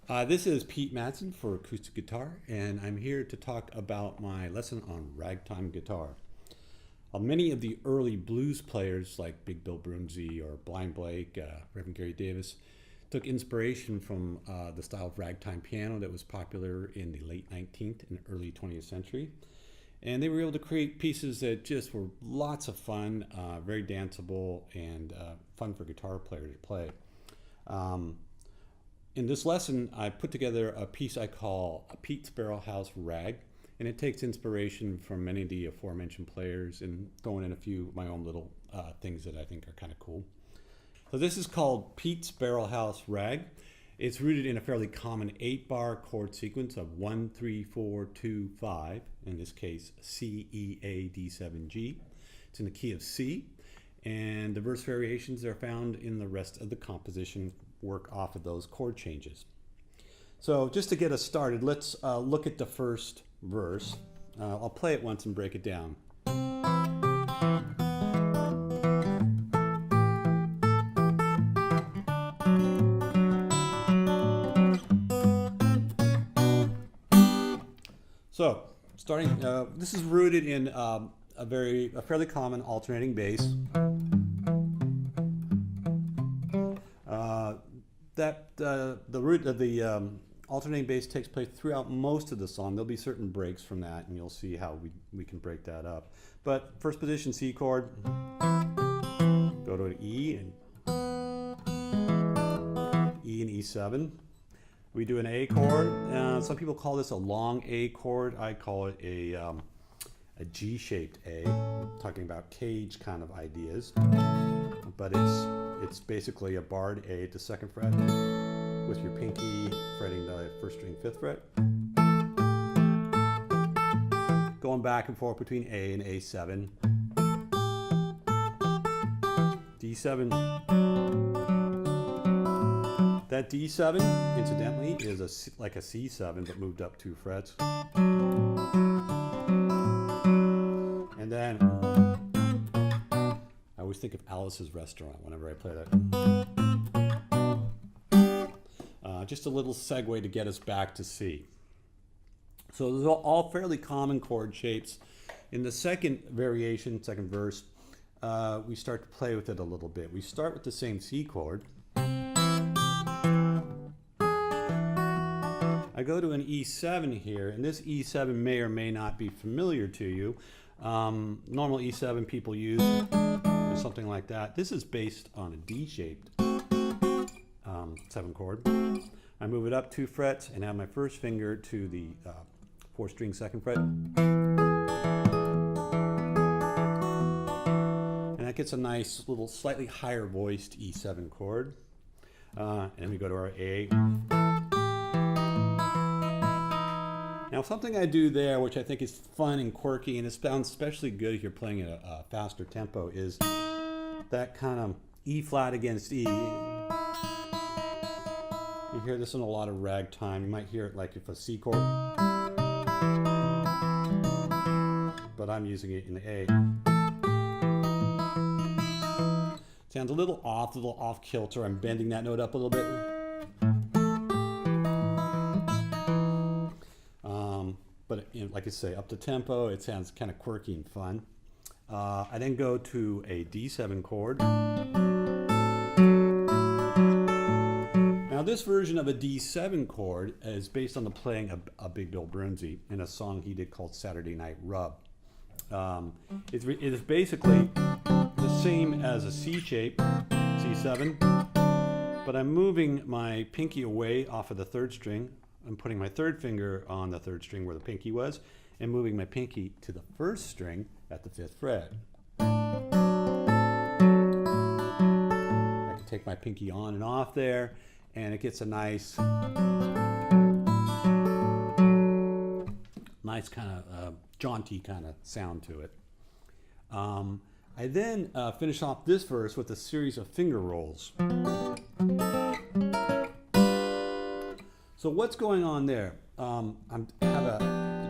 This is Pete Madsen for acoustic guitar, and I'm here to talk about my lesson on ragtime guitar. Many of the early blues players like Big Bill Broonzy or Blind Blake, Reverend Gary Davis, took inspiration from the style of ragtime piano that was popular in the late 19th and early 20th century. And they were able to create pieces that just were lots of fun, very danceable, and fun for guitar players to play. In this lesson, I put together a piece I call a Pete's Barrel House Rag, and it takes inspiration from many of the aforementioned players and throwing in a few of my own little things that I think are kind of cool. So this is called Pete's Barrel House Rag. It's rooted in a fairly common 8-bar chord sequence of 1, 3, 4, 2, 5, in this case C, E, A, D, 7, G. It's in the key of C, and the verse variations are found in the rest of the composition, work off of those chord changes. So just to get us started, let's look at the first verse. I'll play it once and break it down. So starting, this is rooted in a fairly common alternating bass. The root of the alternating bass takes place throughout most of the song. There'll be certain breaks from that, and you'll see how we can break that up. But first position C chord, go to an E and E7. We do an A chord. Some people call this a long A chord. I call it a G-shaped A, talking about cage kind of ideas. But it's basically a barred A at the 2nd fret with your pinky fretting the 1st string 5th fret. Going back and forth between A and A7. D7. That D7, incidentally, is like a C7 but moved up 2 frets. And then I always think of Alice's Restaurant whenever I play that. Just a little segue to get us back to C. So those are all fairly common chord shapes. In the second variation, second verse, we start to play with it a little bit. We start with the same C chord. I go to an E7 here, and this E7 may or may not be familiar to you. Normal E7 people use or something like that. This is based on a D-shaped 7 chord. I move it up 2 frets and add my first finger to the 4th string 2nd fret. And that gets a nice little slightly higher voiced E7 chord. And we go to our A. Now something I do there, which I think is fun and quirky, and it sounds especially good if you're playing at a faster tempo, is that kind of E flat against E. You hear this in a lot of ragtime. You might hear it like if a C chord, but I'm using it in the A. Sounds a little off kilter. I'm bending that note up a little bit. But like I say, up to tempo, it sounds kind of quirky and fun. I then go to a D7 chord. Now this version of a D7 chord is based on the playing of Big Bill Broonzy in a song he did called Saturday Night Rub. It is basically the same as a C shape, C7, but I'm moving my pinky away off of the 3rd string. I'm putting my 3rd finger on the 3rd string where the pinky was and moving my pinky to the 1st string at the 5th fret. I can take my pinky on and off there, and it gets a nice kind of jaunty kind of sound to it. I then finish off this verse with a series of finger rolls. So what's going on there? I have a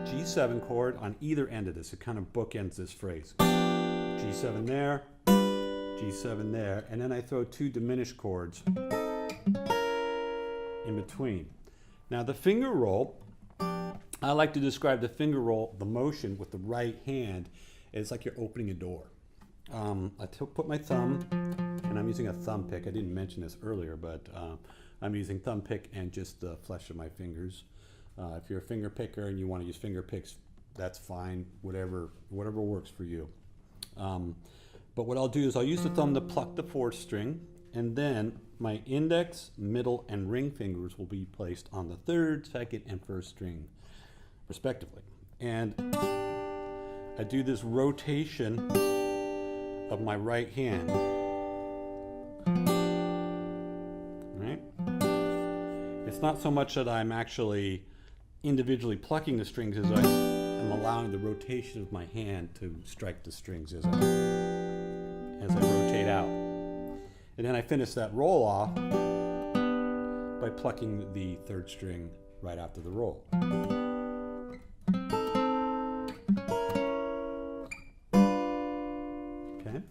G7 chord on either end of this. It kind of bookends this phrase. G7 there, G7 there, and then I throw two diminished chords in between. Now the finger roll, I like to describe the finger roll, the motion with the right hand, it's like you're opening a door. Put my thumb, and I'm using a thumb pick. I didn't mention this earlier, but I'm using thumb pick and just the flesh of my fingers. If you're a finger picker and you want to use finger picks, that's fine, whatever works for you. But what I'll do is I'll use the thumb to pluck the fourth string, and then my index, middle, and ring fingers will be placed on the third, second, and first string, respectively. And I do this rotation of my right hand. Right? It's not so much that I'm actually individually plucking the strings as I am allowing the rotation of my hand to strike the strings as I rotate out. And then I finish that roll off by plucking the third string right after the roll. Okay,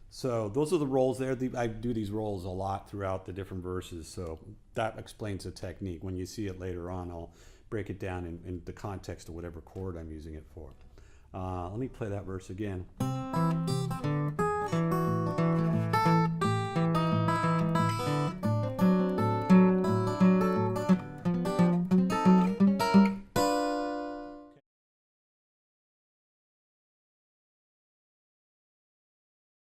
so those are the rolls there. I do these rolls a lot throughout the different verses, so that explains the technique. When you see it later on, I'll break it down in the context of whatever chord I'm using it for. Let me play that verse again.